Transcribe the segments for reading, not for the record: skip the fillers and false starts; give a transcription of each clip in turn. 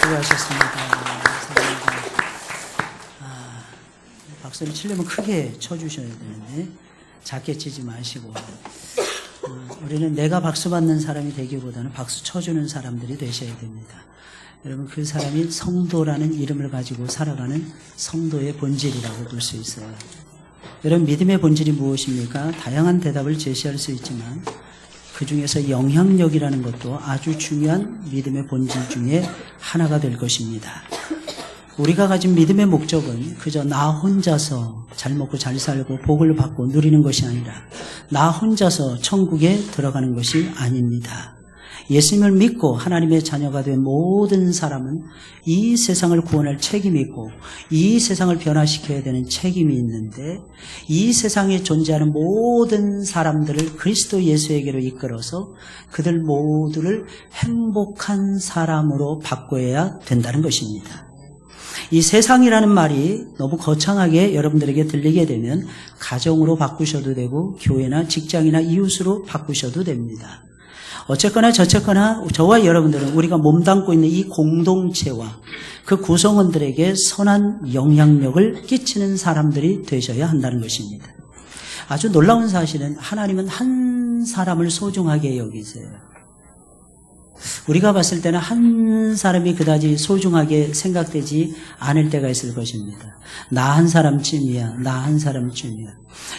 수고하셨습니다. 감사합니다. 박수를 치려면 크게 쳐주셔야 되는데 작게 치지 마시고 우리는 내가 박수 받는 사람이 되기보다는 박수 쳐주는 사람들이 되셔야 됩니다. 여러분, 그 사람이 성도라는 이름을 가지고 살아가는 성도의 본질이라고 볼 수 있어요. 여러분, 믿음의 본질이 무엇입니까? 다양한 대답을 제시할 수 있지만 그 중에서 영향력이라는 것도 아주 중요한 믿음의 본질 중에 하나가 될 것입니다. 우리가 가진 믿음의 목적은 그저 나 혼자서 잘 먹고 잘 살고 복을 받고 누리는 것이 아니라 나 혼자서 천국에 들어가는 것이 아닙니다. 예수님을 믿고 하나님의 자녀가 된 모든 사람은 이 세상을 구원할 책임이 있고 이 세상을 변화시켜야 되는 책임이 있는데 이 세상에 존재하는 모든 사람들을 그리스도 예수에게로 이끌어서 그들 모두를 행복한 사람으로 바꿔야 된다는 것입니다. 이 세상이라는 말이 너무 거창하게 여러분들에게 들리게 되면 가정으로 바꾸셔도 되고 교회나 직장이나 이웃으로 바꾸셔도 됩니다. 어쨌거나 저쨌거나 저와 여러분들은 우리가 몸담고 있는 이 공동체와 그 구성원들에게 선한 영향력을 끼치는 사람들이 되셔야 한다는 것입니다. 아주 놀라운 사실은 하나님은 한 사람을 소중하게 여기세요. 우리가 봤을 때는 한 사람이 그다지 소중하게 생각되지 않을 때가 있을 것입니다. 나 한 사람쯤이야. 나 한 사람쯤이야.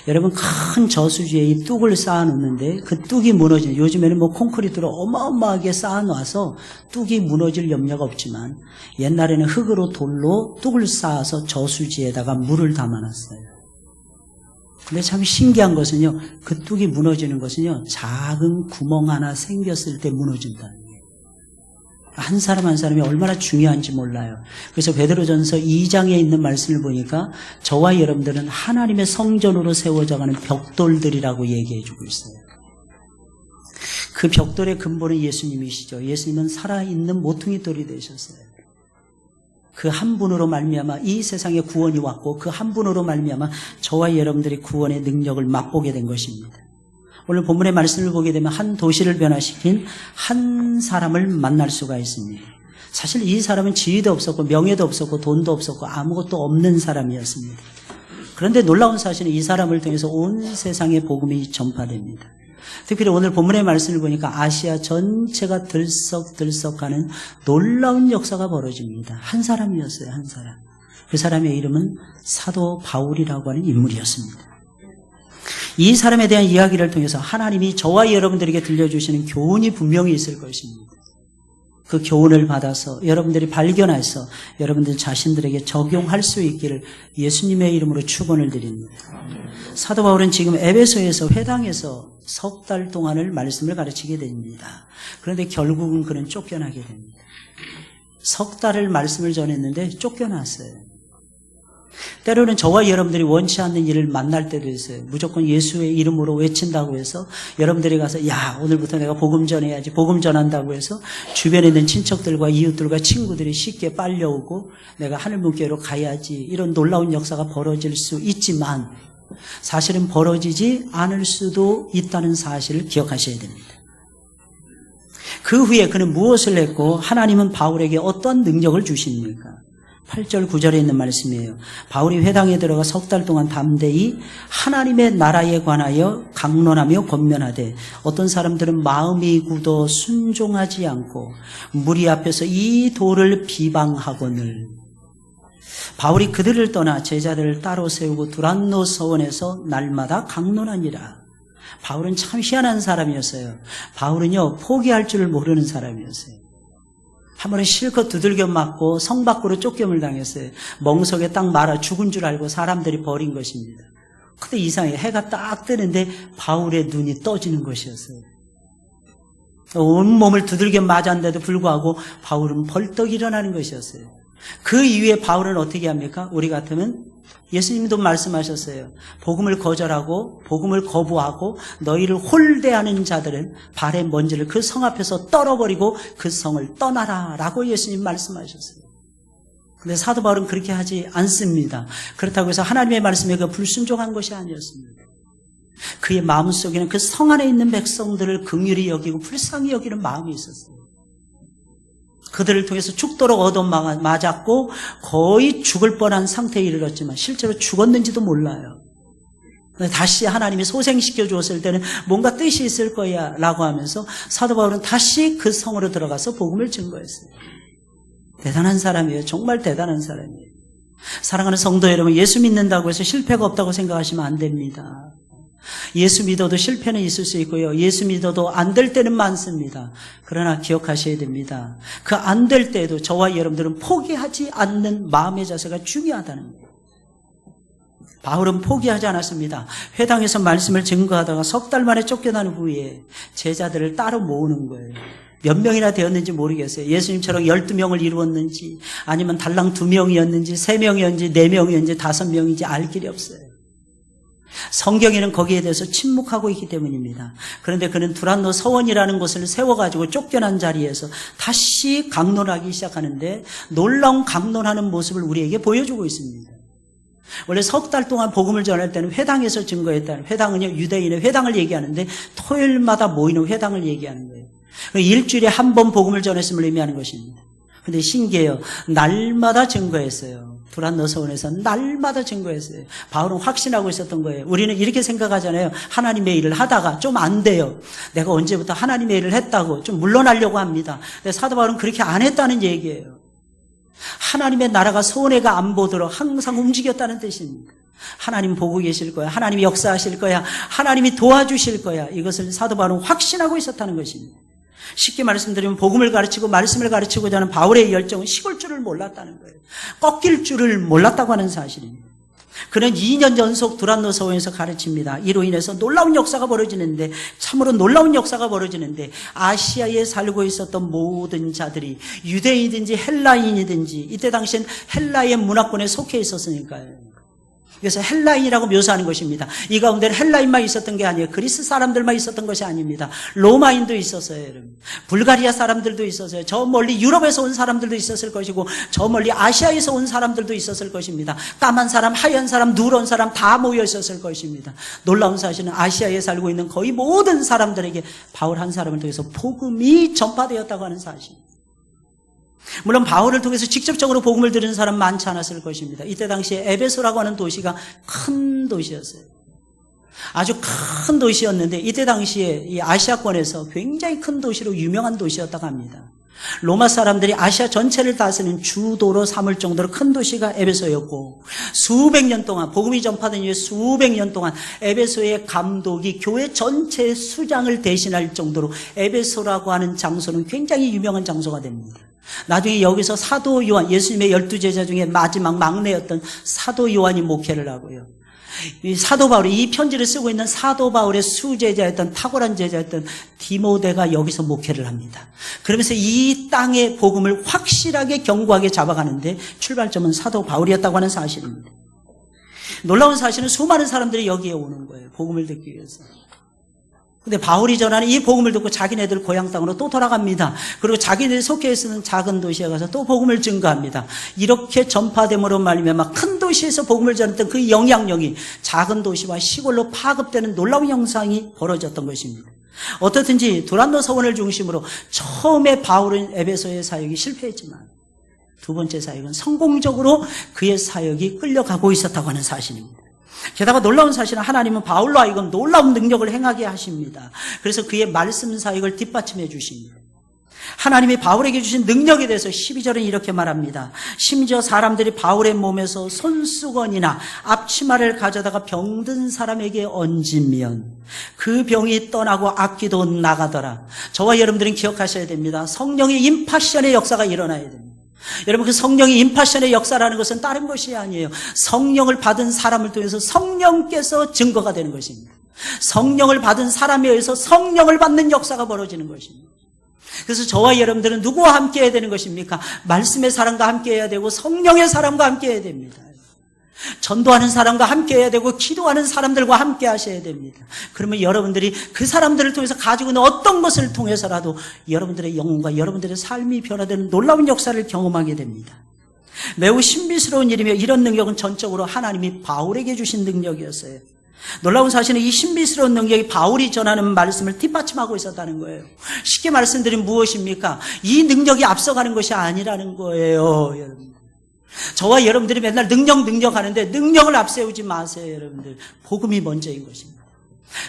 여러분, 큰 저수지에 이 뚝을 쌓아놓는데 그 뚝이 무너지는, 요즘에는 뭐 콘크리트로 어마어마하게 쌓아놔서 뚝이 무너질 염려가 없지만 옛날에는 흙으로 돌로 뚝을 쌓아서 저수지에다가 물을 담아놨어요. 근데 참 신기한 것은요, 그 뚝이 무너지는 것은요, 작은 구멍 하나 생겼을 때 무너진다는 거예요. 한 사람 한 사람이 얼마나 중요한지 몰라요. 그래서 베드로전서 2장에 있는 말씀을 보니까 저와 여러분들은 하나님의 성전으로 세워져가는 벽돌들이라고 얘기해주고 있어요. 그 벽돌의 근본은 예수님이시죠. 예수님은 살아있는 모퉁이 돌이 되셨어요. 그 한 분으로 말미암아 이 세상에 구원이 왔고 그 한 분으로 말미암아 저와 여러분들이 구원의 능력을 맛보게 된 것입니다. 오늘 본문의 말씀을 보게 되면 한 도시를 변화시킨 한 사람을 만날 수가 있습니다. 사실 이 사람은 지위도 없었고 명예도 없었고 돈도 없었고 아무것도 없는 사람이었습니다. 그런데 놀라운 사실은 이 사람을 통해서 온 세상에 복음이 전파됩니다. 특별히 오늘 본문의 말씀을 보니까 아시아 전체가 들썩들썩하는 놀라운 역사가 벌어집니다. 한 사람이었어요. 한 사람. 그 사람의 이름은 사도 바울이라고 하는 인물이었습니다. 이 사람에 대한 이야기를 통해서 하나님이 저와 여러분들에게 들려주시는 교훈이 분명히 있을 것입니다. 그 교훈을 받아서 여러분들이 발견해서 여러분들 자신들에게 적용할 수 있기를 예수님의 이름으로 축원을 드립니다. 사도 바울은 지금 에베소에서 회당에서 석 달 동안을 말씀을 가르치게 됩니다. 그런데 결국은 그는 쫓겨나게 됩니다. 석 달을 말씀을 전했는데 쫓겨났어요. 때로는 저와 여러분들이 원치 않는 일을 만날 때도 있어요. 무조건 예수의 이름으로 외친다고 해서 여러분들이 가서 야, 오늘부터 내가 복음 전해야지, 복음 전한다고 해서 주변에 있는 친척들과 이웃들과 친구들이 쉽게 빨려오고 내가 하늘문교회로 가야지, 이런 놀라운 역사가 벌어질 수 있지만 사실은 벌어지지 않을 수도 있다는 사실을 기억하셔야 됩니다. 그 후에 그는 무엇을 했고 하나님은 바울에게 어떤 능력을 주십니까? 8절 9절에 있는 말씀이에요. 바울이 회당에 들어가 석 달 동안 담대히 하나님의 나라에 관하여 강론하며 권면하되 어떤 사람들은 마음이 굳어 순종하지 않고 무리 앞에서 이 도를 비방하거늘. 바울이 그들을 떠나 제자들을 따로 세우고 두란노 서원에서 날마다 강론하니라. 바울은 참 희한한 사람이었어요. 바울은요, 포기할 줄을 모르는 사람이었어요. 한 번은 실컷 두들겨 맞고 성 밖으로 쫓겨을 당했어요. 멍석에 딱 말아 죽은 줄 알고 사람들이 버린 것입니다. 근데 이상해요. 해가 딱 뜨는데 바울의 눈이 떠지는 것이었어요. 온몸을 두들겨 맞았는데도 불구하고 바울은 벌떡 일어나는 것이었어요. 그 이후에 바울은 어떻게 합니까? 우리 같으면 예수님도 말씀하셨어요. 복음을 거절하고 복음을 거부하고 너희를 홀대하는 자들은 발의 먼지를 그 성 앞에서 떨어버리고 그 성을 떠나라 라고 예수님 말씀하셨어요. 그런데 사도 바울은 그렇게 하지 않습니다. 그렇다고 해서 하나님의 말씀에 그 불순종한 것이 아니었습니다. 그의 마음속에는 그 성 안에 있는 백성들을 긍휼히 여기고 불쌍히 여기는 마음이 있었어요. 그들을 통해서 죽도록 얻어맞았고 거의 죽을 뻔한 상태에 이르렀지만 실제로 죽었는지도 몰라요. 다시 하나님이 소생시켜 주었을 때는 뭔가 뜻이 있을 거야 라고 하면서 사도 바울은 다시 그 성으로 들어가서 복음을 증거했어요. 대단한 사람이에요. 정말 대단한 사람이에요. 사랑하는 성도 여러분, 예수 믿는다고 해서 실패가 없다고 생각하시면 안 됩니다. 예수 믿어도 실패는 있을 수 있고요. 예수 믿어도 안 될 때는 많습니다. 그러나 기억하셔야 됩니다. 그 안 될 때에도 저와 여러분들은 포기하지 않는 마음의 자세가 중요하다는 거예요. 바울은 포기하지 않았습니다. 회당에서 말씀을 증거하다가 석 달 만에 쫓겨난 후에 제자들을 따로 모으는 거예요. 몇 명이나 되었는지 모르겠어요. 예수님처럼 12명을 이루었는지 아니면 달랑 2명이었는지 3명이었는지 4명이었는지 5명인지 알 길이 없어요. 성경에는 거기에 대해서 침묵하고 있기 때문입니다. 그런데 그는 두란노 서원이라는 곳을 세워가지고 쫓겨난 자리에서 다시 강론하기 시작하는데 놀라운 강론하는 모습을 우리에게 보여주고 있습니다. 원래 석 달 동안 복음을 전할 때는 회당에서 증거했다는, 회당은요 유대인의 회당을 얘기하는데 토요일마다 모이는 회당을 얘기하는 거예요. 일주일에 한 번 복음을 전했음을 의미하는 것입니다. 근데 신기해요. 날마다 증거했어요. 두란노 서원에서 날마다 증거했어요. 바울은 확신하고 있었던 거예요. 우리는 이렇게 생각하잖아요. 하나님의 일을 하다가 좀 안 돼요. 내가 언제부터 하나님의 일을 했다고 좀 물러나려고 합니다. 근데 사도 바울은 그렇게 안 했다는 얘기예요. 하나님의 나라가 손해가 안 보도록 항상 움직였다는 뜻입니다. 하나님 보고 계실 거야. 하나님이 역사하실 거야. 하나님이 도와주실 거야. 이것을 사도 바울은 확신하고 있었다는 것입니다. 쉽게 말씀드리면 복음을 가르치고 말씀을 가르치고자 하는 바울의 열정은 식을 줄을 몰랐다는 거예요. 꺾일 줄을 몰랐다고 하는 사실입니다. 그는 2년 연속 두란노 서원에서 가르칩니다. 이로 인해서 놀라운 역사가 벌어지는데, 참으로 놀라운 역사가 벌어지는데 아시아에 살고 있었던 모든 자들이 유대인이든지 헬라인이든지, 이때 당시엔 헬라의 문화권에 속해 있었으니까요. 그래서 헬라인이라고 묘사하는 것입니다. 이 가운데는 헬라인만 있었던 게 아니에요. 그리스 사람들만 있었던 것이 아닙니다. 로마인도 있었어요, 여러분. 불가리아 사람들도 있었어요. 저 멀리 유럽에서 온 사람들도 있었을 것이고, 저 멀리 아시아에서 온 사람들도 있었을 것입니다. 까만 사람, 하얀 사람, 누런 사람 다 모여 있었을 것입니다. 놀라운 사실은 아시아에 살고 있는 거의 모든 사람들에게 바울 한 사람을 통해서 복음이 전파되었다고 하는 사실. 물론 바울을 통해서 직접적으로 복음을 들은 사람 많지 않았을 것입니다. 이때 당시에 에베소라고 하는 도시가 큰 도시였어요. 아주 큰 도시였는데 이때 당시에 이 아시아권에서 굉장히 큰 도시로 유명한 도시였다고 합니다. 로마 사람들이 아시아 전체를 다스리는 주도로 삼을 정도로 큰 도시가 에베소였고, 수백 년 동안 복음이 전파된 이후에 수백 년 동안 에베소의 감독이 교회 전체의 수장을 대신할 정도로 에베소라고 하는 장소는 굉장히 유명한 장소가 됩니다. 나중에 여기서 사도 요한, 예수님의 12제자 중에 마지막 막내였던 사도 요한이 목회를 하고요. 이 사도 바울이 이 편지를 쓰고 있는 사도 바울의 수제자였던, 탁월한 제자였던 디모데가 여기서 목회를 합니다. 그러면서 이 땅의 복음을 확실하게 견고하게 잡아가는데 출발점은 사도 바울이었다고 하는 사실입니다. 놀라운 사실은 수많은 사람들이 여기에 오는 거예요. 복음을 듣기 위해서. 근데 바울이 전하는 이 복음을 듣고 자기네들 고향 땅으로 또 돌아갑니다. 그리고 자기네들이 속해 있는 작은 도시에 가서 또 복음을 증거합니다. 이렇게 전파됨으로 말미암아 큰 도시에서 복음을 전했던 그 영향력이 작은 도시와 시골로 파급되는 놀라운 현상이 벌어졌던 것입니다. 어떻든지 두란노 서원을 중심으로 처음에 바울은 에베소의 사역이 실패했지만 두 번째 사역은 성공적으로 그의 사역이 끌려가고 있었다고 하는 사실입니다. 게다가 놀라운 사실은 하나님은 바울로 하여금 놀라운 능력을 행하게 하십니다. 그래서 그의 말씀 사역을 뒷받침해 주십니다. 하나님이 바울에게 주신 능력에 대해서 12절은 이렇게 말합니다. 심지어 사람들이 바울의 몸에서 손수건이나 앞치마를 가져다가 병든 사람에게 얹으면 그 병이 떠나고 악기도 나가더라. 저와 여러분들은 기억하셔야 됩니다. 성령의 임파션의 역사가 일어나야 됩니다. 여러분, 그 성령의 임파션의 역사라는 것은 다른 것이 아니에요. 성령을 받은 사람을 통해서 성령께서 증거가 되는 것입니다. 성령을 받은 사람에 의해서 성령을 받는 역사가 벌어지는 것입니다. 그래서 저와 여러분들은 누구와 함께 해야 되는 것입니까? 말씀의 사람과 함께 해야 되고 성령의 사람과 함께 해야 됩니다. 전도하는 사람과 함께 해야 되고 기도하는 사람들과 함께 하셔야 됩니다. 그러면 여러분들이 그 사람들을 통해서 가지고 있는 어떤 것을 통해서라도 여러분들의 영혼과 여러분들의 삶이 변화되는 놀라운 역사를 경험하게 됩니다. 매우 신비스러운 일이며 이런 능력은 전적으로 하나님이 바울에게 주신 능력이었어요. 놀라운 사실은 이 신비스러운 능력이 바울이 전하는 말씀을 뒷받침하고 있었다는 거예요. 쉽게 말씀드리면 무엇입니까? 이 능력이 앞서가는 것이 아니라는 거예요, 여러분. 저와 여러분들이 맨날 능력 하는데 능력을 앞세우지 마세요, 여러분들. 복음이 먼저인 것입니다.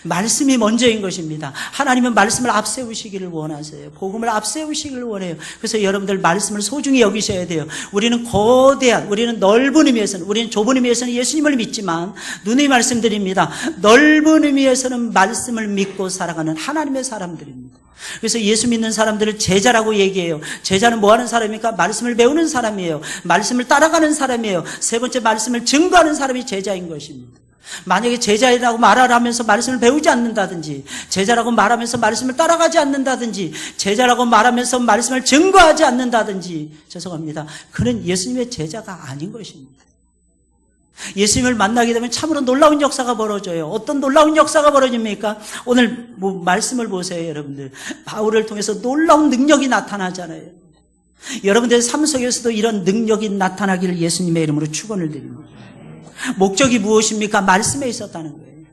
말씀이 먼저인 것입니다. 하나님은 말씀을 앞세우시기를 원하세요. 복음을 앞세우시기를 원해요. 그래서 여러분들 말씀을 소중히 여기셔야 돼요. 우리는 거대한, 우리는 넓은 의미에서는, 우리는 좁은 의미에서는 예수님을 믿지만 누누이 말씀드립니다. 넓은 의미에서는 말씀을 믿고 살아가는 하나님의 사람들입니다. 그래서 예수 믿는 사람들을 제자라고 얘기해요. 제자는 뭐 하는 사람입니까? 말씀을 배우는 사람이에요. 말씀을 따라가는 사람이에요. 세 번째, 말씀을 증거하는 사람이 제자인 것입니다. 만약에 제자라고 말하면서 말씀을 배우지 않는다든지, 제자라고 말하면서 말씀을 따라가지 않는다든지, 제자라고 말하면서 말씀을 증거하지 않는다든지, 죄송합니다. 그는 예수님의 제자가 아닌 것입니다. 예수님을 만나게 되면 참으로 놀라운 역사가 벌어져요. 어떤 놀라운 역사가 벌어집니까? 오늘 말씀을 보세요, 여러분들. 바울을 통해서 놀라운 능력이 나타나잖아요. 여러분들의 삶 속에서도 이런 능력이 나타나기를 예수님의 이름으로 축원을 드립니다. 목적이 무엇입니까? 말씀에 있었다는 거예요.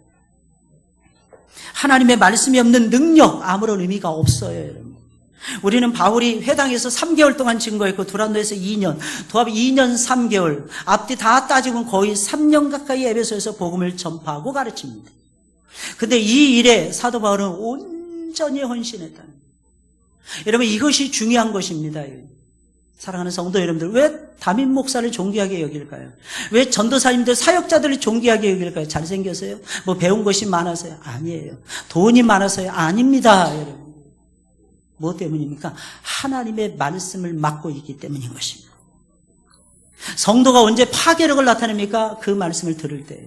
하나님의 말씀이 없는 능력, 아무런 의미가 없어요, 여러분. 우리는 바울이 회당에서 3개월 동안 증거했고 두란노에서 2년, 도합 2년 3개월, 앞뒤 다 따지면 거의 3년 가까이 에베소에서 복음을 전파하고 가르칩니다. 근데 이 일에 사도 바울은 온전히 헌신했다는 거예요. 여러분, 이것이 중요한 것입니다. 사랑하는 성도 여러분들, 왜 담임 목사를 존귀하게 여길까요? 왜 전도사님들, 사역자들을 존귀하게 여길까요? 잘생겨서요? 뭐 배운 것이 많아서요? 아니에요. 돈이 많아서요? 아닙니다, 여러분. 뭐 때문입니까? 하나님의 말씀을 맡고 있기 때문인 것입니다. 성도가 언제 파괴력을 나타냅니까? 그 말씀을 들을 때.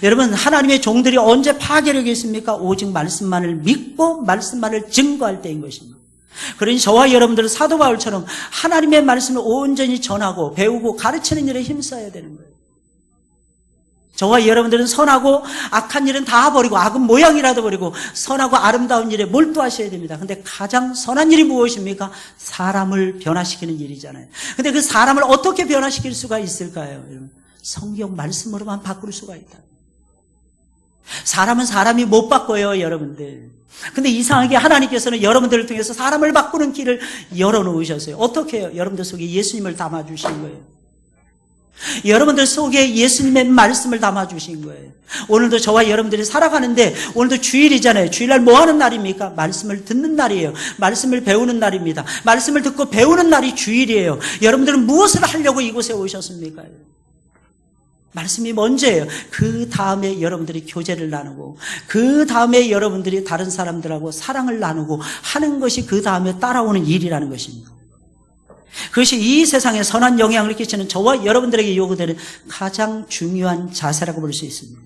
여러분, 하나님의 종들이 언제 파괴력이 있습니까? 오직 말씀만을 믿고 말씀만을 증거할 때인 것입니다. 그러니 저와 여러분들은 사도 바울처럼 하나님의 말씀을 온전히 전하고 배우고 가르치는 일에 힘써야 되는 거예요. 저와 여러분들은 선하고 악한 일은 다 버리고 악은 모양이라도 버리고 선하고 아름다운 일에 몰두하셔야 됩니다. 근데 가장 선한 일이 무엇입니까? 사람을 변화시키는 일이잖아요. 근데 그 사람을 어떻게 변화시킬 수가 있을까요? 성경 말씀으로만 바꿀 수가 있다. 사람은 사람이 못 바꿔요, 여러분들. 근데 이상하게 하나님께서는 여러분들을 통해서 사람을 바꾸는 길을 열어놓으셨어요. 어떻게 해요? 여러분들 속에 예수님을 담아주신 거예요. 여러분들 속에 예수님의 말씀을 담아주신 거예요. 오늘도 저와 여러분들이 살아가는데 오늘도 주일이잖아요. 주일날 뭐 하는 날입니까? 말씀을 듣는 날이에요. 말씀을 배우는 날입니다. 말씀을 듣고 배우는 날이 주일이에요. 여러분들은 무엇을 하려고 이곳에 오셨습니까? 말씀이 먼저예요. 그 다음에 여러분들이 교제를 나누고 그 다음에 여러분들이 다른 사람들하고 사랑을 나누고 하는 것이 그 다음에 따라오는 일이라는 것입니다. 그것이 이 세상에 선한 영향을 끼치는 저와 여러분들에게 요구되는 가장 중요한 자세라고 볼 수 있습니다.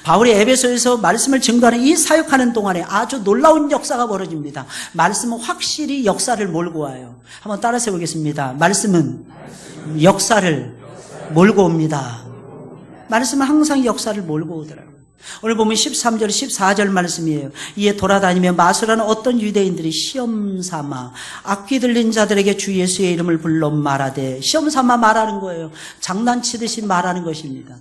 바울이 에베소에서 말씀을 증거하는 이 사역하는 동안에 아주 놀라운 역사가 벌어집니다. 말씀은 확실히 역사를 몰고 와요. 한번 따라서 보겠습니다. 말씀은 역사를 몰고 옵니다. 말씀은 항상 역사를 몰고 오더라고요. 오늘 보면 13절, 14절 말씀이에요. 이에 돌아다니며 마술하는 어떤 유대인들이 시험삼아 악귀 들린 자들에게 주 예수의 이름을 불러 말하되, 시험삼아 말하는 거예요. 장난치듯이 말하는 것입니다.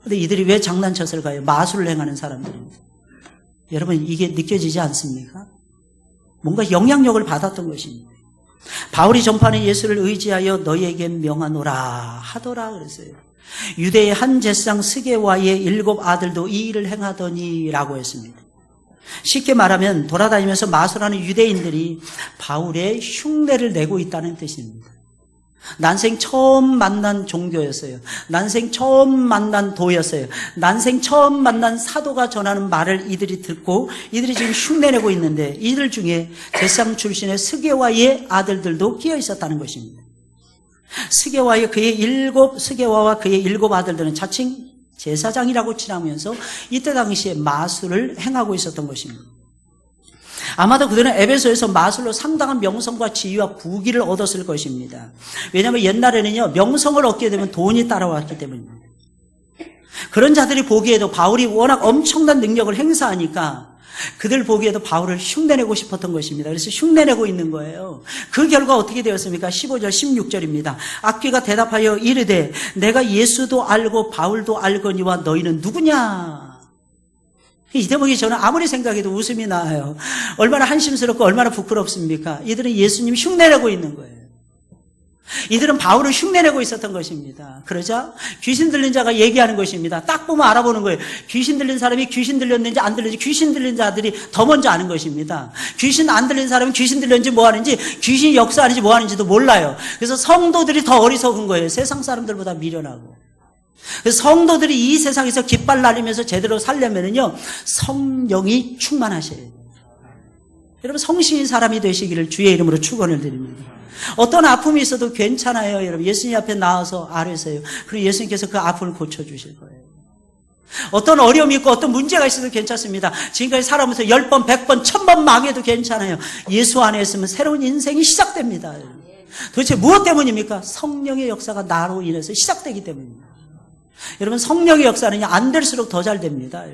근데 이들이 왜 장난쳤을까요? 마술을 행하는 사람들입니다. 여러분, 이게 느껴지지 않습니까? 뭔가 영향력을 받았던 것입니다. 바울이 전파하는 예수를 의지하여 너희에게 명하노라 하더라 그랬어요. 유대의 한 제사장 스게와의 7 아들도 이 일을 행하더니라고 했습니다. 쉽게 말하면 돌아다니면서 마술하는 유대인들이 바울의 흉내를 내고 있다는 뜻입니다. 난생 처음 만난 종교였어요. 난생 처음 만난 도였어요. 난생 처음 만난 사도가 전하는 말을 이들이 듣고 이들이 지금 흉내내고 있는데, 이들 중에 제사장 출신의 스게와의 아들들도 끼어 있었다는 것입니다. 스게와와 그의 7 아들들은 자칭 제사장이라고 칭하면서 이때 당시에 마술을 행하고 있었던 것입니다. 아마도 그들은 에베소에서 마술로 상당한 명성과 지위와 부귀를 얻었을 것입니다. 왜냐하면 옛날에는요, 명성을 얻게 되면 돈이 따라왔기 때문입니다. 그런 자들이 보기에도 바울이 워낙 엄청난 능력을 행사하니까 그들 보기에도 바울을 흉내내고 싶었던 것입니다. 그래서 흉내내고 있는 거예요. 그 결과 어떻게 되었습니까? 15절, 16절입니다. 악귀가 대답하여 이르되 내가 예수도 알고 바울도 알거니와 너희는 누구냐? 이 대목이 저는 아무리 생각해도 웃음이 나요. 얼마나 한심스럽고 얼마나 부끄럽습니까? 이들은 예수님 흉내내고 있는 거예요. 이들은 바울을 흉내내고 있었던 것입니다. 그러자 귀신 들린 자가 얘기하는 것입니다. 딱 보면 알아보는 거예요. 귀신 들린 사람이 귀신 들렸는지 안 들렸는지 귀신 들린 자들이 더 먼저 아는 것입니다. 귀신 안 들린 사람은 귀신 들렸는지 뭐 하는지, 귀신이 역사하는지 뭐 하는지도 몰라요. 그래서 성도들이 더 어리석은 거예요. 세상 사람들보다 미련하고. 그래서 성도들이 이 세상에서 깃발 날리면서 제대로 살려면은요, 성령이 충만하셔야 돼요. 여러분, 성신인 사람이 되시기를 주의 이름으로 축원을 드립니다. 어떤 아픔이 있어도 괜찮아요, 여러분. 예수님 앞에 나와서 아뢰세요. 그리고 예수님께서 그 아픔을 고쳐주실 거예요. 어떤 어려움이 있고 어떤 문제가 있어도 괜찮습니다. 지금까지 살아오면서 10번, 100번, 1000번 망해도 괜찮아요. 예수 안에 있으면 새로운 인생이 시작됩니다. 도대체 무엇 때문입니까? 성령의 역사가 나로 인해서 시작되기 때문입니다. 여러분, 성령의 역사는 안 될수록 더 잘 됩니다.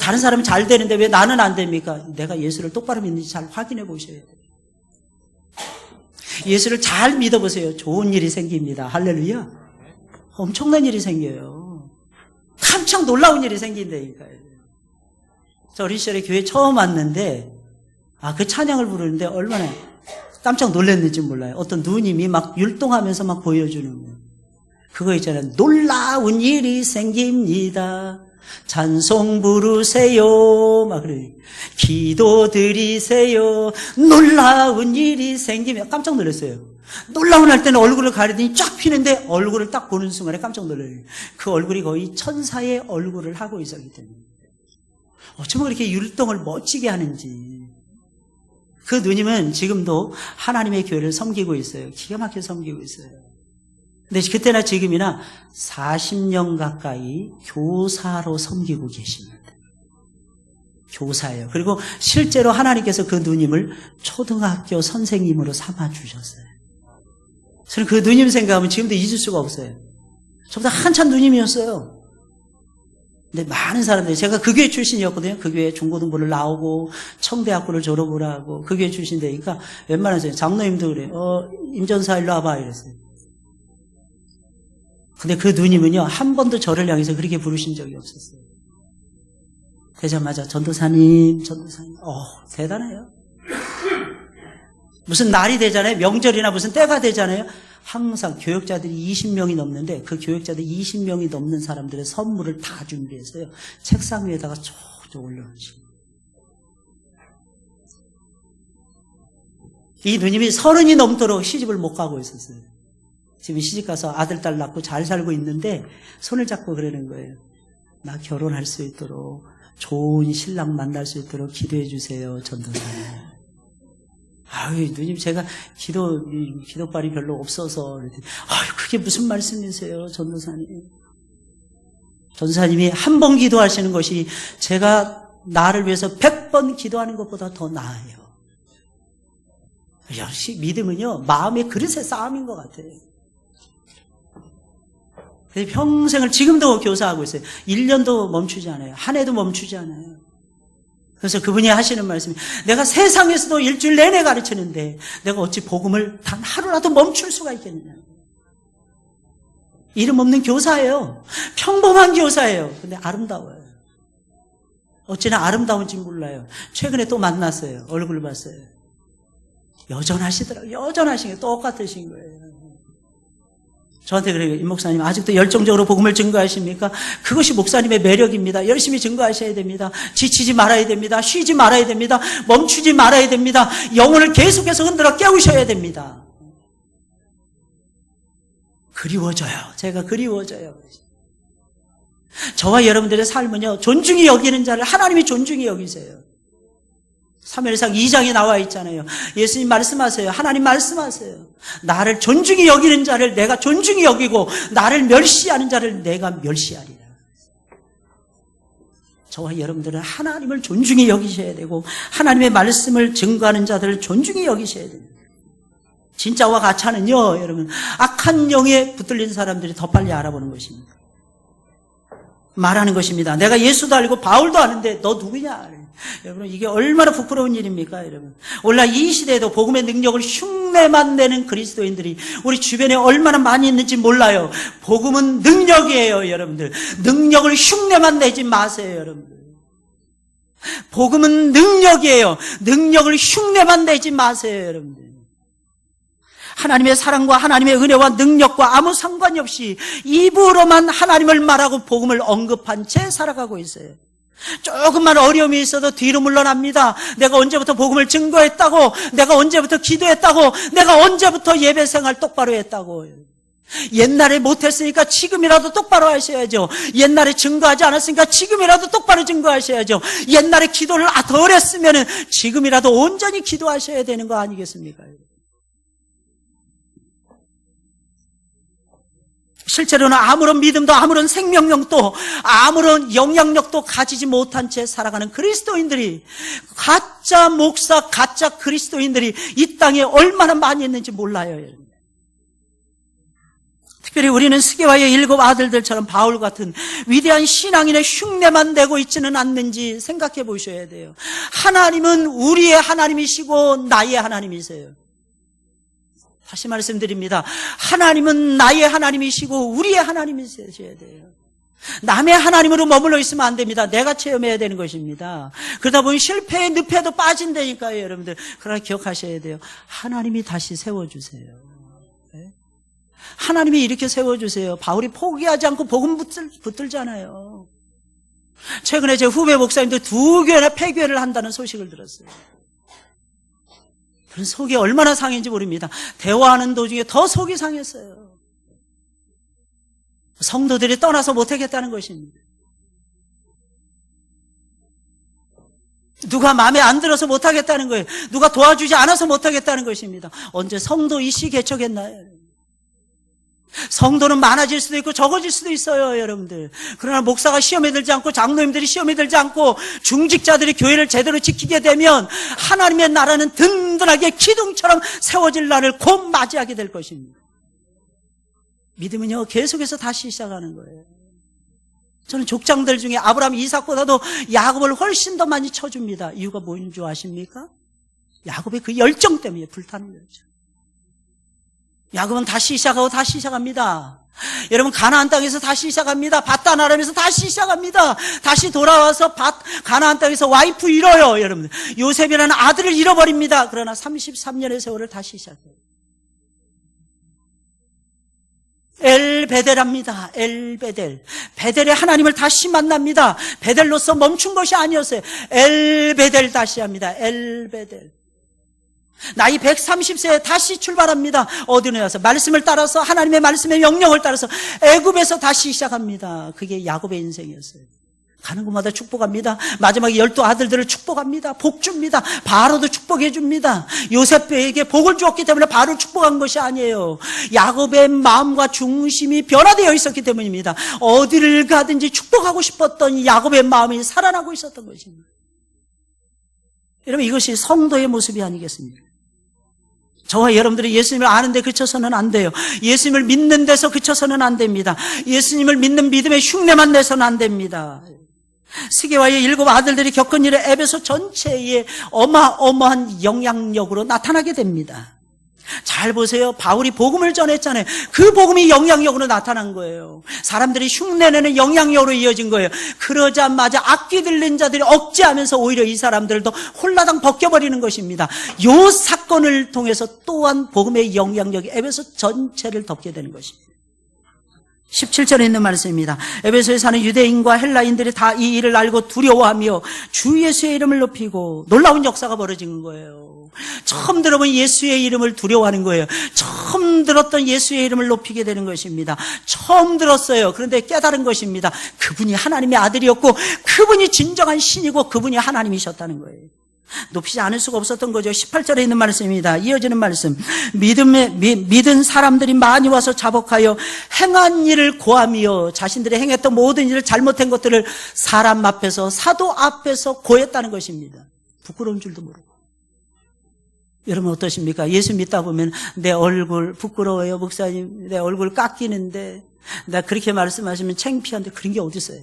다른 사람은 잘 되는데 왜 나는 안 됩니까? 내가 예수를 똑바로 믿는지 잘 확인해 보셔야 돼요. 예수를 잘 믿어보세요. 좋은 일이 생깁니다. 할렐루야. 엄청난 일이 생겨요. 깜짝 놀라운 일이 생긴다니까요. 저 어린 시절에 교회 처음 왔는데, 그 찬양을 부르는데 얼마나 깜짝 놀랐는지 몰라요. 어떤 누님이 막 율동하면서 막 보여주는 거예요. 그거 있잖아요. 놀라운 일이 생깁니다. 찬송 부르세요. 막 그래요. 기도 드리세요. 놀라운 일이 생기면 깜짝 놀랐어요. 놀라운 할 때는 얼굴을 가리더니 쫙 피는데 얼굴을 딱 보는 순간에 깜짝 놀라요. 그 얼굴이 거의 천사의 얼굴을 하고 있었기 때문에. 어쩌면 그렇게 율동을 멋지게 하는지. 그 누님은 지금도 하나님의 교회를 섬기고 있어요. 기가 막히게 섬기고 있어요. 근데 그때나 지금이나 40년 가까이 교사로 섬기고 계십니다. 교사예요. 그리고 실제로 하나님께서 그 누님을 초등학교 선생님으로 삼아주셨어요. 저는 그 누님 생각하면 지금도 잊을 수가 없어요. 저보다 한참 누님이었어요. 근데 많은 사람들이, 제가 그 교회 출신이었거든요. 그 교회 중고등부를 나오고 청대학부를 졸업을 하고 그 교회 출신이니까 웬만한 장로님도 그래요. 임전사 일로 와봐 이랬어요. 근데 그 누님은요, 한 번도 저를 향해서 그렇게 부르신 적이 없었어요. 되자마자 전도사님. 대단해요. 무슨 날이 되잖아요. 명절이나 무슨 때가 되잖아요. 항상 교역자들이 20명이 넘는데 그 교역자들 20명이 넘는 사람들의 선물을 다 준비해서요. 책상 위에다가 쭉 올려놓으시고. 이 누님이 30이 넘도록 시집을 못 가고 있었어요. 지금 시집가서 아들, 딸 낳고 잘 살고 있는데 손을 잡고 그러는 거예요. 나 결혼할 수 있도록, 좋은 신랑 만날 수 있도록 기도해 주세요, 전도사님. 누님 제가 기도발이 별로 없어서 그랬더니, 그게 무슨 말씀이세요, 전도사님. 전도사님이 한 번 기도하시는 것이 제가 나를 위해서 100번 기도하는 것보다 더 나아요. 역시 믿음은요, 마음의 그릇의 싸움인 것 같아요. 평생을 지금도 교사하고 있어요. 1년도 멈추지 않아요. 한 해도 멈추지 않아요. 그래서 그분이 하시는 말씀이, 내가 세상에서도 일주일 내내 가르치는데 내가 어찌 복음을 단 하루라도 멈출 수가 있겠느냐. 이름 없는 교사예요. 평범한 교사예요. 근데 아름다워요. 어찌나 아름다운지 몰라요. 최근에 또 만났어요. 얼굴을 봤어요. 여전하시더라고요. 여전하신 게 똑같으신 거예요. 저한테 그래요. 임 목사님 아직도 열정적으로 복음을 증거하십니까? 그것이 목사님의 매력입니다. 열심히 증거하셔야 됩니다. 지치지 말아야 됩니다. 쉬지 말아야 됩니다. 멈추지 말아야 됩니다. 영혼을 계속해서 흔들어 깨우셔야 됩니다. 그리워져요. 제가 그리워져요. 저와 여러분들의 삶은요, 존중히 여기는 자를 하나님이 존중히 여기세요. 사무엘상 2장에 나와 있잖아요. 예수님 말씀하세요. 하나님 말씀하세요. 나를 존중히 여기는 자를 내가 존중히 여기고 나를 멸시하는 자를 내가 멸시하리라. 저와 여러분들은 하나님을 존중히 여기셔야 되고 하나님의 말씀을 증거하는 자들을 존중히 여기셔야 됩니다. 진짜와 가짜는요, 여러분, 악한 영에 붙들린 사람들이 더 빨리 알아보는 것입니다. 말하는 것입니다. 내가 예수도 알고 바울도 아는데 너 누구냐? 여러분, 이게 얼마나 부끄러운 일입니까, 여러분? 오늘날 이 시대에도 복음의 능력을 흉내만 내는 그리스도인들이 우리 주변에 얼마나 많이 있는지 몰라요. 복음은 능력이에요, 여러분들. 능력을 흉내만 내지 마세요, 여러분들. 복음은 능력이에요. 능력을 흉내만 내지 마세요, 여러분들. 하나님의 사랑과 하나님의 은혜와 능력과 아무 상관이 없이 입으로만 하나님을 말하고 복음을 언급한 채 살아가고 있어요. 조금만 어려움이 있어도 뒤로 물러납니다. 내가 언제부터 복음을 증거했다고, 내가 언제부터 기도했다고, 내가 언제부터 예배 생활 똑바로 했다고. 옛날에 못했으니까 지금이라도 똑바로 하셔야죠. 옛날에 증거하지 않았으니까 지금이라도 똑바로 증거하셔야죠. 옛날에 기도를 덜 했으면 지금이라도 온전히 기도하셔야 되는 거 아니겠습니까? 실제로는 아무런 믿음도 아무런 생명력도 아무런 영향력도 가지지 못한 채 살아가는 그리스도인들이, 가짜 목사, 가짜 그리스도인들이 이 땅에 얼마나 많이 있는지 몰라요. 특별히 우리는 스게와의 7 아들들처럼 바울 같은 위대한 신앙인의 흉내만 내고 있지는 않는지 생각해 보셔야 돼요. 하나님은 우리의 하나님이시고 나의 하나님이세요. 다시 말씀드립니다. 하나님은 나의 하나님이시고 우리의 하나님이셔야 돼요. 남의 하나님으로 머물러 있으면 안 됩니다. 내가 체험해야 되는 것입니다. 그러다 보니 실패의 늪에도 빠진다니까요, 여러분들. 그러나 기억하셔야 돼요. 하나님이 다시 세워주세요. 네? 하나님이 이렇게 세워주세요. 바울이 포기하지 않고 복음 붙들잖아요. 최근에 제 후배 목사님들 2교회나 폐교회를 한다는 소식을 들었어요. 그런 속이 얼마나 상했는지 모릅니다. 대화하는 도중에 더 속이 상했어요. 성도들이 떠나서 못하겠다는 것입니다. 누가 마음에 안 들어서 못하겠다는 거예요. 누가 도와주지 않아서 못하겠다는 것입니다. 언제 성도 이씨 개척했나요? 성도는 많아질 수도 있고 적어질 수도 있어요, 여러분들. 그러나 목사가 시험에 들지 않고 장로님들이 시험에 들지 않고 중직자들이 교회를 제대로 지키게 되면 하나님의 나라는 든든하게 기둥처럼 세워질 날을 곧 맞이하게 될 것입니다. 믿음은요, 계속해서 다시 시작하는 거예요. 저는 족장들 중에 아브라함, 이삭보다도 야곱을 훨씬 더 많이 쳐줍니다. 이유가 뭐인 줄 아십니까? 야곱의 그 열정 때문에, 불타는 열정. 야곱은 다시 시작하고 다시 시작합니다. 여러분, 가나안 땅에서 다시 시작합니다. 밧단 아람에서 다시 시작합니다. 다시 돌아와서 가나안 땅에서 와이프 잃어요, 여러분들. 요셉이라는 아들을 잃어버립니다. 그러나 33년의 세월을 다시 시작해요. 엘베델합니다. 엘베델. 베델의 하나님을 다시 만납니다. 베델로서 멈춘 것이 아니었어요. 엘베델 다시 합니다. 엘베델. 나이 130세에 다시 출발합니다. 어디로 와서 말씀을 따라서, 하나님의 말씀의 명령을 따라서 애굽에서 다시 시작합니다. 그게 야곱의 인생이었어요. 가는 곳마다 축복합니다. 마지막에 12 아들들을 축복합니다. 복 줍니다. 바로도 축복해 줍니다. 요셉에게 복을 주었기 때문에 바로를 축복한 것이 아니에요. 야곱의 마음과 중심이 변화되어 있었기 때문입니다. 어디를 가든지 축복하고 싶었던 야곱의 마음이 살아나고 있었던 것입니다. 여러분, 이것이 성도의 모습이 아니겠습니까? 저와 여러분들이 예수님을 아는데 그쳐서는 안 돼요. 예수님을 믿는 데서 그쳐서는 안 됩니다. 예수님을 믿는 믿음의 흉내만 내서는 안 됩니다. 스게와의 7 아들들이 겪은 일에 에베소 전체에 어마어마한 영향력으로 나타나게 됩니다. 잘 보세요. 바울이 복음을 전했잖아요. 그 복음이 영향력으로 나타난 거예요. 사람들이 흉내내는 영향력으로 이어진 거예요. 그러자마자 악기 들린 자들이 억제하면서 오히려 이 사람들도 홀라당 벗겨버리는 것입니다. 이 사건을 통해서 또한 복음의 영향력이 에베소 전체를 덮게 되는 것입니다. 17절에 있는 말씀입니다. 에베소에 사는 유대인과 헬라인들이 다 이 일을 알고 두려워하며 주 예수의 이름을 높이고, 놀라운 역사가 벌어진 거예요. 처음 들어본 예수의 이름을 두려워하는 거예요. 처음 들었던 예수의 이름을 높이게 되는 것입니다. 처음 들었어요. 그런데 깨달은 것입니다. 그분이 하나님의 아들이었고 그분이 진정한 신이고 그분이 하나님이셨다는 거예요. 높이지 않을 수가 없었던 거죠. 18절에 있는 말씀입니다. 이어지는 말씀. 믿은 사람들이 많이 와서 자복하여 행한 일을 고하며 자신들이 행했던 모든 일을 잘못한 것들을 사람 앞에서, 사도 앞에서 고했다는 것입니다. 부끄러운 줄도 모르고. 여러분 어떠십니까? 예수 믿다 보면 내 얼굴 부끄러워요, 목사님. 내 얼굴 깎이는데. 나 그렇게 말씀하시면 창피한데 그런 게 어디 있어요?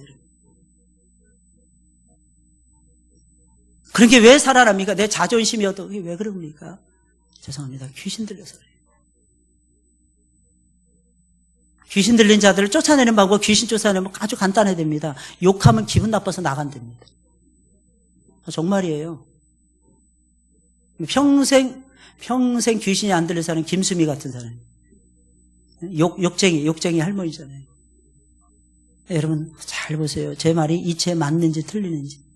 그런 게 왜 살아납니까? 내 자존심이어도 왜 그럽니까? 죄송합니다. 귀신 들려서 그래요. 귀신 들린 자들을 쫓아내는 방법, 귀신 쫓아내면 아주 간단해집니다. 욕하면 기분 나빠서 나간답니다. 정말이에요. 평생 귀신이 안 들린 사람은 김수미 같은 사람. 욕쟁이 할머니잖아요. 여러분, 잘 보세요. 제 말이 이치에 맞는지 틀리는지.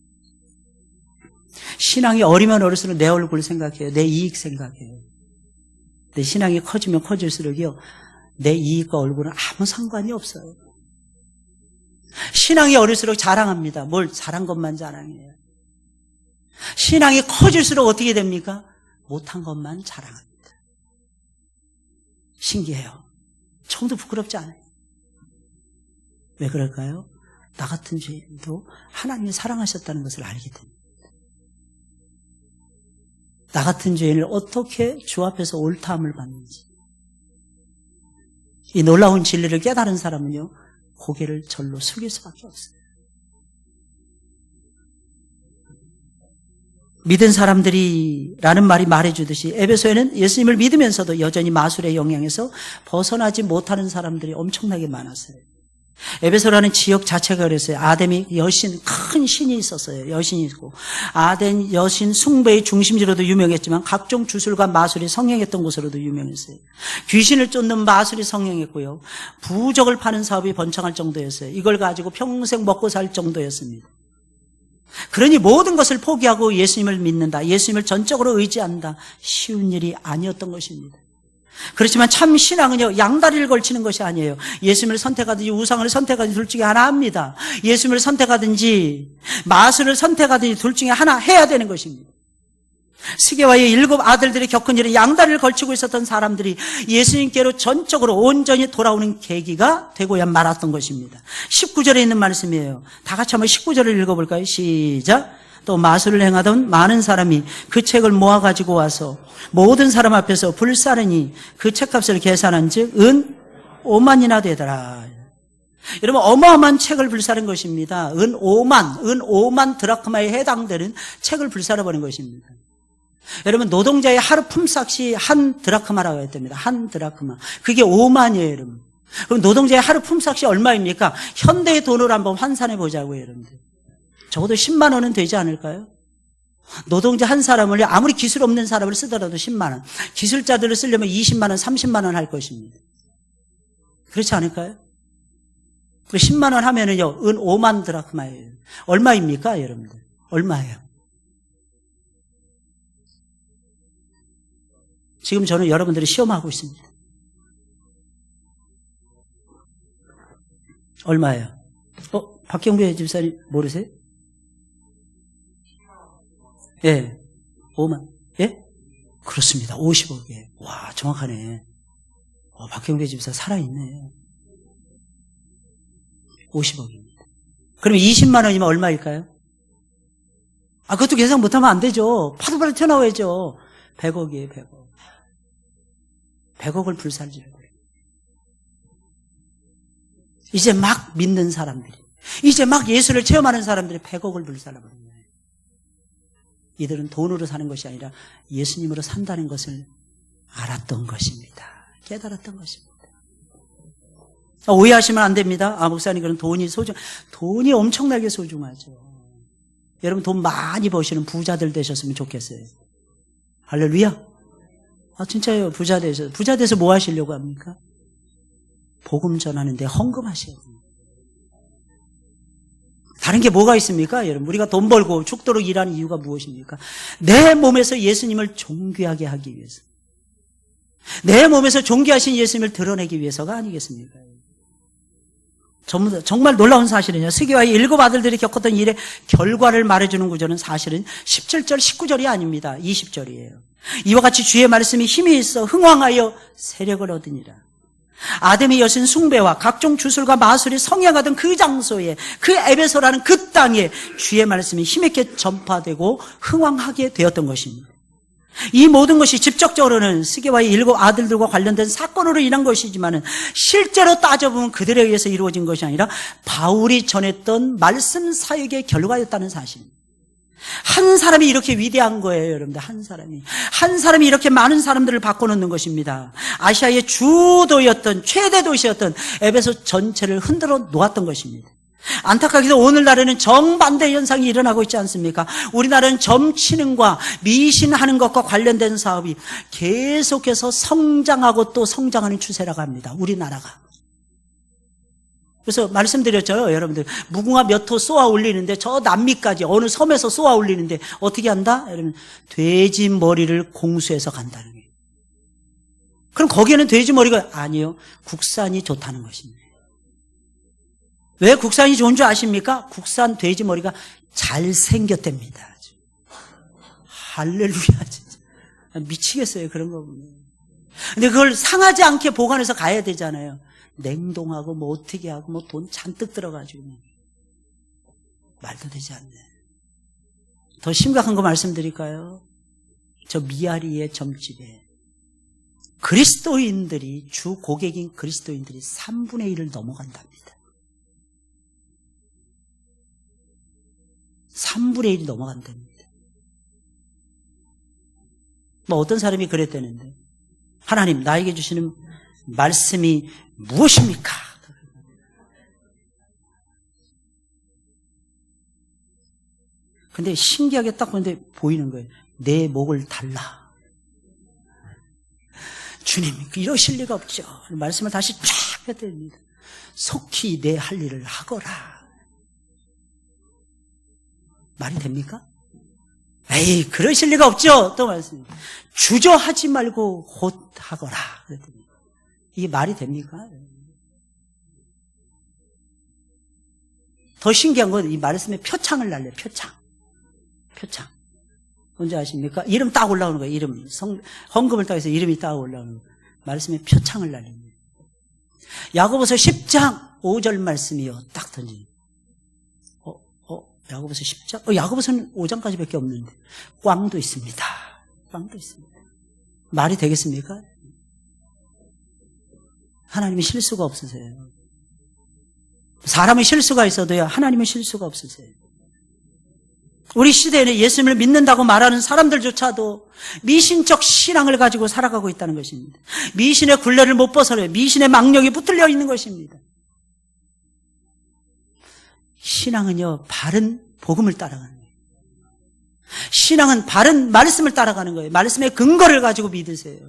신앙이 어리면 어릴수록 내 얼굴 생각해요. 내 이익 생각해요. 내 신앙이 커지면 커질수록요, 내 이익과 얼굴은 아무 상관이 없어요. 신앙이 어릴수록 자랑합니다. 뭘 잘한 것만 자랑해요. 신앙이 커질수록 어떻게 됩니까? 못한 것만 자랑합니다. 신기해요. 처음도 부끄럽지 않아요. 왜 그럴까요? 나 같은 죄인도 하나님이 사랑하셨다는 것을 알기 때문에. 나 같은 죄인을 어떻게 주 앞에서 옳다함을 받는지. 이 놀라운 진리를 깨달은 사람은요, 고개를 절로 숙일 수밖에 없어요. 믿은 사람들이라는 말이 말해주듯이 에베소에는 예수님을 믿으면서도 여전히 마술의 영향에서 벗어나지 못하는 사람들이 엄청나게 많았어요. 에베소라는 지역 자체가 그랬어요. 아담이 여신, 큰 신이 있었어요. 여신이 있고, 아담 여신 숭배의 중심지로도 유명했지만 각종 주술과 마술이 성행했던 곳으로도 유명했어요. 귀신을 쫓는 마술이 성행했고요, 부적을 파는 사업이 번창할 정도였어요. 이걸 가지고 평생 먹고 살 정도였습니다. 그러니 모든 것을 포기하고 예수님을 믿는다, 예수님을 전적으로 의지한다, 쉬운 일이 아니었던 것입니다. 그렇지만 참 신앙은요, 양다리를 걸치는 것이 아니에요. 예수님을 선택하든지 우상을 선택하든지 둘 중에 하나 합니다. 예수님을 선택하든지 마술을 선택하든지 둘 중에 하나 해야 되는 것입니다. 스게와의 7 아들들이 겪은 일에 양다리를 걸치고 있었던 사람들이 예수님께로 전적으로 온전히 돌아오는 계기가 되고야 말았던 것입니다. 19절에 있는 말씀이에요. 다 같이 한번 19절을 읽어볼까요? 시작. 또 마술을 행하던 많은 사람이 그 책을 모아가지고 와서 모든 사람 앞에서 불사르니 그 책값을 계산한 즉 은 5만이나 되더라. 여러분, 어마어마한 책을 불사른 것입니다. 은 5만 드라크마에 해당되는 책을 불사르버린 것입니다. 여러분, 노동자의 하루 품삯이 한 드라크마라고 했답니다. 한 드라크마. 그게 5만이에요, 여러분. 그럼 노동자의 하루 품삯이 얼마입니까? 현대의 돈으로 한번 환산해 보자고요, 여러분들. 적어도 10만 원은 되지 않을까요? 노동자 한 사람을, 아무리 기술 없는 사람을 쓰더라도 10만 원. 기술자들을 쓰려면 20만 원, 30만 원 할 것입니다. 그렇지 않을까요? 10만 원 하면은요, 은 5만 드라크마예요. 얼마입니까, 여러분들? 얼마예요? 지금 저는 여러분들이 시험하고 있습니다. 얼마예요? 박경배 집사님 모르세요? 예, 5만. 예? 그렇습니다. 50억이에요. 와, 정확하네. 박경배 집사 살아있네. 50억입니다. 그럼 20만 원이면 얼마일까요? 그것도 계산 못하면 안 되죠. 파도바로 튀어나와야죠. 100억이에요, 100억. 100억을 불살지를 버려요. 이제 막 믿는 사람들이, 이제 막 예수를 체험하는 사람들이 100억을 불살라버린 거예요. 이들은 돈으로 사는 것이 아니라 예수님으로 산다는 것을 알았던 것입니다. 깨달았던 것입니다. 오해하시면 안 됩니다. 목사님, 그런 돈이 엄청나게 소중하죠. 여러분, 돈 많이 버시는 부자들 되셨으면 좋겠어요. 할렐루야. 진짜요. 부자 돼서 뭐 하시려고 합니까? 복음 전하는데 헌금하셔야 됩니다. 다른 게 뭐가 있습니까? 여러분, 우리가 돈 벌고 죽도록 일하는 이유가 무엇입니까? 내 몸에서 예수님을 존귀하게 하기 위해서, 내 몸에서 존귀하신 예수님을 드러내기 위해서가 아니겠습니까? 정말 놀라운 사실은요, 스게와의 7 아들들이 겪었던 일의 결과를 말해주는 구절은 사실은 17절, 19절이 아닙니다. 20절이에요. 이와 같이 주의 말씀이 힘이 있어 흥왕하여 세력을 얻으니라. 아담의 여신 숭배와 각종 주술과 마술이 성행하던 그 장소에, 그 에베소라는 그 땅에 주의 말씀이 힘있게 전파되고 흥왕하게 되었던 것입니다. 이 모든 것이 직접적으로는 스게와의 7 아들들과 관련된 사건으로 인한 것이지만 실제로 따져보면 그들에 의해서 이루어진 것이 아니라 바울이 전했던 말씀 사역의 결과였다는 사실입니다. 한 사람이 이렇게 위대한 거예요, 여러분들. 한 사람이 이렇게 많은 사람들을 바꿔놓는 것입니다. 아시아의 주도였던, 최대 도시였던 에베소 전체를 흔들어 놓았던 것입니다. 안타깝게도 오늘날에는 정반대 현상이 일어나고 있지 않습니까? 우리나라는 점치는과 미신하는 것과 관련된 사업이 계속해서 성장하고 또 성장하는 추세라고 합니다. 우리나라가. 그래서 말씀드렸죠, 여러분들. 무궁화 몇 호 쏘아 올리는데 저 남미까지 어느 섬에서 쏘아 올리는데 어떻게 한다? 여러분, 돼지 머리를 공수해서 간다는 거예요. 그럼 거기에는 돼지 머리가 아니요, 국산이 좋다는 것입니다. 왜 국산이 좋은 줄 아십니까? 국산 돼지 머리가 잘생겼답니다. 할렐루야, 진짜. 미치겠어요, 그런 거 보면. 근데 그걸 상하지 않게 보관해서 가야 되잖아요. 냉동하고 뭐 어떻게 하고 뭐 돈 잔뜩 들어가지고 말도 되지 않네. 더 심각한 거 말씀드릴까요? 저 미아리의 점집에 그리스도인들이, 주 고객인 그리스도인들이 3분의 1을 넘어간답니다. 3분의 1이 넘어간답니다. 뭐 어떤 사람이 그랬다는데, 하나님 나에게 주시는 말씀이 무엇입니까? 근데 신기하게 딱 보는데 보이는 거예요. 내 목을 달라. 주님, 이러실 리가 없죠. 말씀을 다시 쫙 해드립니다. 속히 내 할 일을 하거라. 말이 됩니까? 에이, 그러실 리가 없죠. 또 말씀. 주저하지 말고 곧 하거라. 그랬더니 이게 말이 됩니까? 더 신기한 건 이 말씀에 표창을 날려요. 표창. 뭔지 아십니까? 이름 딱 올라오는 거예요. 이름. 헌금을 딱 해서 이름이 딱 올라오는 거예요. 말씀에 표창을 날립니다. 야고보서 10장 5절 말씀이요. 딱 던지는. 야고보서 10장? 야고보서는 5장까지밖에 없는데 꽝도 있습니다. 말이 되겠습니까? 하나님은 실수가 없으세요. 사람은 실수가 있어도요, 하나님은 실수가 없으세요. 우리 시대에는 예수님을 믿는다고 말하는 사람들조차도 미신적 신앙을 가지고 살아가고 있다는 것입니다. 미신의 굴레를 못 벗어나요. 미신의 망령이 붙들려 있는 것입니다. 신앙은요, 바른 복음을 따라가는 거예요. 신앙은 바른 말씀을 따라가는 거예요. 말씀의 근거를 가지고 믿으세요.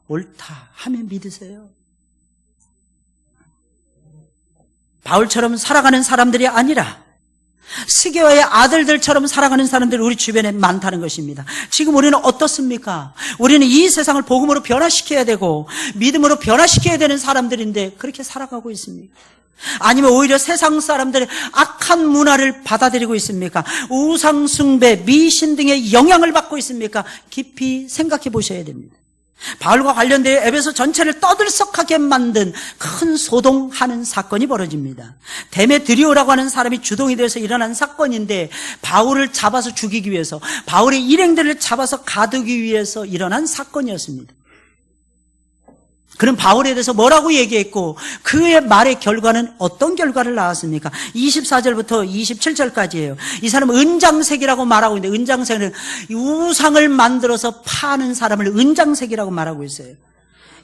옳다 하면 믿으세요. 바울처럼 살아가는 사람들이 아니라 스게와의 아들들처럼 살아가는 사람들이 우리 주변에 많다는 것입니다. 지금 우리는 어떻습니까? 우리는 이 세상을 복음으로 변화시켜야 되고 믿음으로 변화시켜야 되는 사람들인데 그렇게 살아가고 있습니까? 아니면 오히려 세상 사람들의 악한 문화를 받아들이고 있습니까? 우상 숭배, 미신 등의 영향을 받고 있습니까? 깊이 생각해 보셔야 됩니다. 바울과 관련되어 에베소 전체를 떠들썩하게 만든 큰 소동하는 사건이 벌어집니다. 데메드리오라고 하는 사람이 주동이 돼서 일어난 사건인데, 바울을 잡아서 죽이기 위해서, 바울의 일행들을 잡아서 가두기 위해서 일어난 사건이었습니다. 그럼 바울에 대해서 뭐라고 얘기했고 그의 말의 결과는 어떤 결과를 낳았습니까? 24절부터 27절까지예요. 이 사람은 은장색이라고 말하고 있는데, 은장색은 우상을 만들어서 파는 사람을 은장색이라고 말하고 있어요.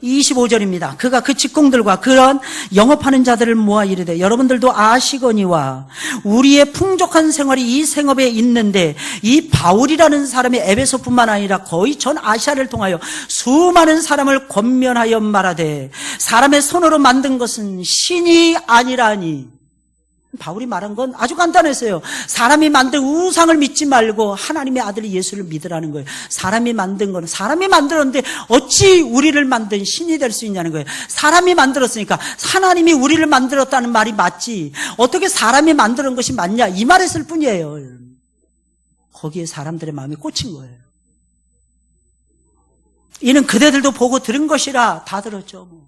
25절입니다. 그가 그 직공들과 그런 영업하는 자들을 모아 이르되, 여러분들도 아시거니와 우리의 풍족한 생활이 이 생업에 있는데, 이 바울이라는 사람이 에베소뿐만 아니라 거의 전 아시아를 통하여 수많은 사람을 권면하여 말하되, 사람의 손으로 만든 것은 신이 아니라니. 바울이 말한 건 아주 간단했어요. 사람이 만든 우상을 믿지 말고 하나님의 아들 예수를 믿으라는 거예요. 사람이 만든 건 사람이 만들었는데 어찌 우리를 만든 신이 될 수 있냐는 거예요. 사람이 만들었으니까 하나님이 우리를 만들었다는 말이 맞지, 어떻게 사람이 만드는 것이 맞냐, 이 말했을 뿐이에요. 거기에 사람들의 마음이 꽂힌 거예요. 이는 그대들도 보고 들은 것이라. 다 들었죠.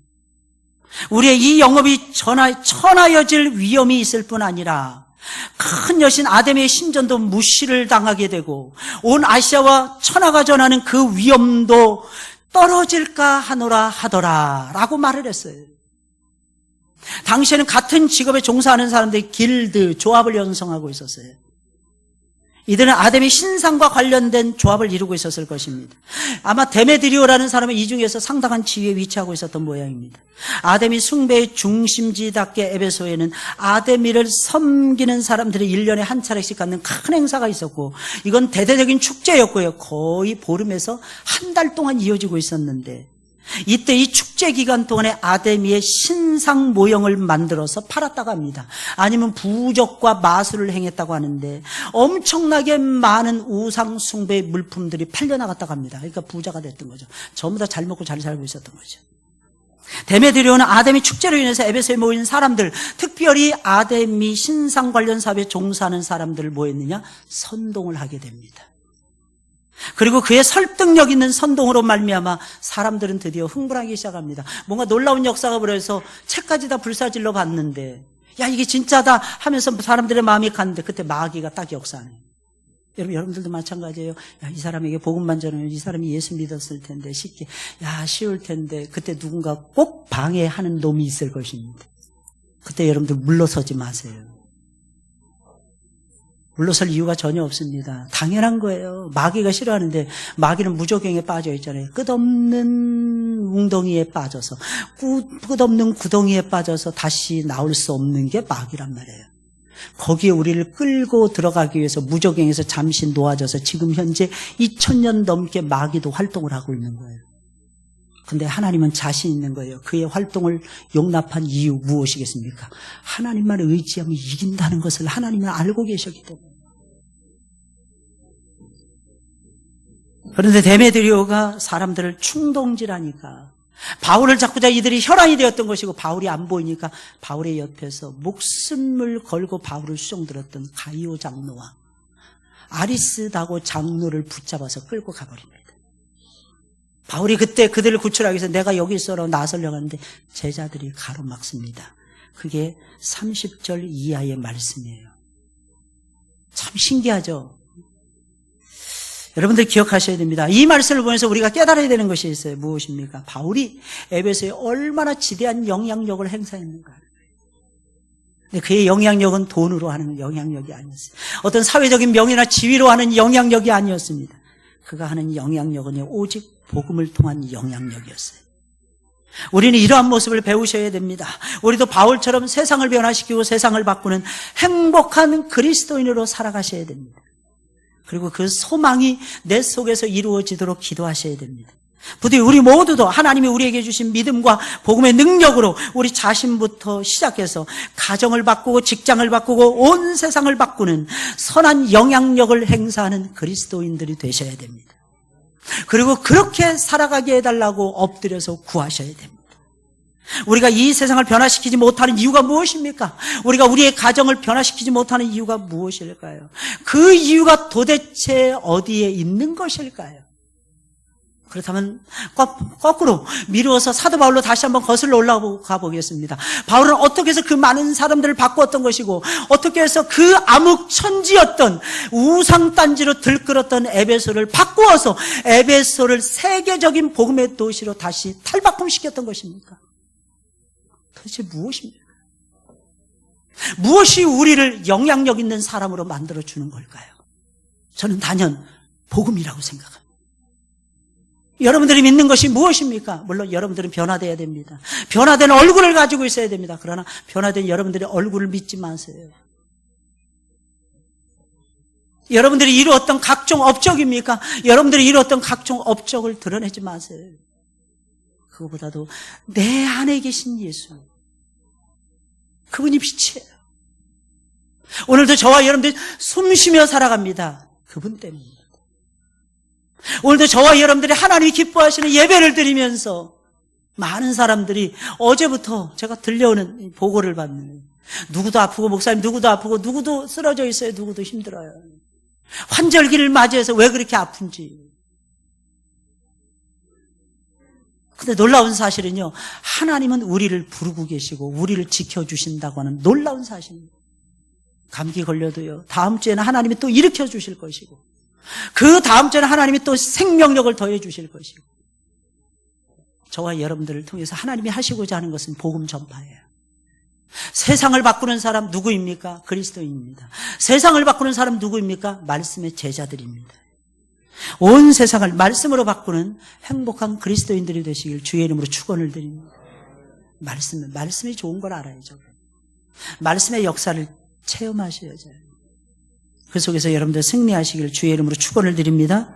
우리의 이 영업이 천하여질 위험이 있을 뿐 아니라 큰 여신 아담의 신전도 무시를 당하게 되고 온 아시아와 천하가 전하는 그 위험도 떨어질까 하노라 하더라 라고 말을 했어요. 당시에는 같은 직업에 종사하는 사람들이 길드, 조합을 형성하고 있었어요. 이들은 아담의 신상과 관련된 조합을 이루고 있었을 것입니다. 아마 데메드리오라는 사람은 이 중에서 상당한 지위에 위치하고 있었던 모양입니다. 아담이 숭배의 중심지답게 에베소에는 아데미를 섬기는 사람들이 1년에 한 차례씩 갖는 큰 행사가 있었고, 이건 대대적인 축제였고요. 거의 보름에서 한 달 동안 이어지고 있었는데, 이때 이 축제 기간 동안에 아데미의 신상 모형을 만들어서 팔았다고 합니다. 아니면 부적과 마술을 행했다고 하는데 엄청나게 많은 우상 숭배의 물품들이 팔려나갔다고 합니다. 그러니까 부자가 됐던 거죠. 전부 다 잘 먹고 잘 살고 있었던 거죠. 데메드리오는 아데미 축제로 인해서 에베소에 모인 사람들, 특별히 아데미 신상 관련 사업에 종사하는 사람들을 뭐 했느냐? 선동을 하게 됩니다. 그리고 그의 설득력 있는 선동으로 말미암아 사람들은 드디어 흥분하기 시작합니다. 뭔가 놀라운 역사가 벌어져서 책까지 다 불사질러 봤는데, 야, 이게 진짜다 하면서 사람들의 마음이 갔는데 그때 마귀가 딱 역사하네요. 여러분들도 마찬가지예요. 야, 이 사람에게 복음만 전하면 이 사람이 예수 믿었을 텐데 쉽게, 야, 쉬울 텐데, 그때 누군가 꼭 방해하는 놈이 있을 것입니다. 그때 여러분들 물러서지 마세요. 물러설 이유가 전혀 없습니다. 당연한 거예요. 마귀가 싫어하는데, 마귀는 무저갱에 빠져 있잖아요. 끝없는 웅덩이에 빠져서, 끝없는 구덩이에 빠져서 다시 나올 수 없는 게 마귀란 말이에요. 거기에 우리를 끌고 들어가기 위해서 무저갱에서 잠시 놓아져서 지금 현재 2000년 넘게 마귀도 활동을 하고 있는 거예요. 근데 하나님은 자신 있는 거예요. 그의 활동을 용납한 이유 무엇이겠습니까? 하나님만 의지하면 이긴다는 것을 하나님은 알고 계셨기 때문에. 그런데 데메드리오가 사람들을 충동질하니까, 바울을 잡고자 이들이 혈안이 되었던 것이고, 바울이 안 보이니까 바울의 옆에서 목숨을 걸고 바울을 수종들었던 가이오 장로와 아리스다고 장로를 붙잡아서 끌고 가버립니다. 바울이 그때 그들을 구출하기 위해서 내가 여기 있어라 나서려고 하는데 제자들이 가로막습니다. 그게 30절 이하의 말씀이에요. 참 신기하죠? 여러분들 기억하셔야 됩니다. 이 말씀을 보면서 우리가 깨달아야 되는 것이 있어요. 무엇입니까? 바울이 에베소에 얼마나 지대한 영향력을 행사했는가. 근데 그의 영향력은 돈으로 하는 영향력이 아니었어요. 어떤 사회적인 명예나 지위로 하는 영향력이 아니었습니다. 그가 하는 영향력은 오직 복음을 통한 영향력이었어요. 우리는 이러한 모습을 배우셔야 됩니다. 우리도 바울처럼 세상을 변화시키고 세상을 바꾸는 행복한 그리스도인으로 살아가셔야 됩니다. 그리고 그 소망이 내 속에서 이루어지도록 기도하셔야 됩니다. 부디 우리 모두도 하나님이 우리에게 주신 믿음과 복음의 능력으로 우리 자신부터 시작해서 가정을 바꾸고 직장을 바꾸고 온 세상을 바꾸는 선한 영향력을 행사하는 그리스도인들이 되셔야 됩니다. 그리고 그렇게 살아가게 해달라고 엎드려서 구하셔야 됩니다. 우리가 이 세상을 변화시키지 못하는 이유가 무엇입니까? 우리가 우리의 가정을 변화시키지 못하는 이유가 무엇일까요? 그 이유가 도대체 어디에 있는 것일까요? 그렇다면 거꾸로 미루어서 사도 바울로 다시 한번 거슬러 올라가 보겠습니다. 바울은 어떻게 해서 그 많은 사람들을 바꾸었던 것이고, 어떻게 해서 그 암흑천지였던 우상단지로 들끓었던 에베소를 바꾸어서 에베소를 세계적인 복음의 도시로 다시 탈바꿈시켰던 것입니까? 도대체 무엇입니까? 무엇이 우리를 영향력 있는 사람으로 만들어주는 걸까요? 저는 단연 복음이라고 생각합니다. 여러분들이 믿는 것이 무엇입니까? 물론 여러분들은 변화되어야 됩니다. 변화된 얼굴을 가지고 있어야 됩니다. 그러나 변화된 여러분들의 얼굴을 믿지 마세요. 여러분들이 이루었던 각종 업적입니까? 여러분들이 이루었던 각종 업적을 드러내지 마세요. 그거보다도 내 안에 계신 예수, 그분이 빛이에요. 오늘도 저와 여러분들이 숨쉬며 살아갑니다. 그분 때문입니다. 오늘도 저와 여러분들이 하나님이 기뻐하시는 예배를 드리면서 많은 사람들이 어제부터 제가 들려오는 보고를 받는, 누구도 아프고 목사님 누구도 아프고 누구도 쓰러져 있어요. 누구도 힘들어요. 환절기를 맞이해서 왜 그렇게 아픈지. 근데 놀라운 사실은요, 하나님은 우리를 부르고 계시고 우리를 지켜주신다고 하는 놀라운 사실입니다. 감기 걸려도요, 다음 주에는 하나님이 또 일으켜 주실 것이고, 그 다음 주에는 하나님이 또 생명력을 더해 주실 것이고, 저와 여러분들을 통해서 하나님이 하시고자 하는 것은 복음 전파예요. 세상을 바꾸는 사람 누구입니까? 그리스도인입니다. 세상을 바꾸는 사람 누구입니까? 말씀의 제자들입니다. 온 세상을 말씀으로 행복한 그리스도인들이 되시길 주의 이름으로 축원을 드립니다. 말씀이 좋은 걸 알아야죠. 말씀의 역사를 체험하셔야죠. 그 속에서 여러분들 승리하시길 주의 이름으로 축원을 드립니다.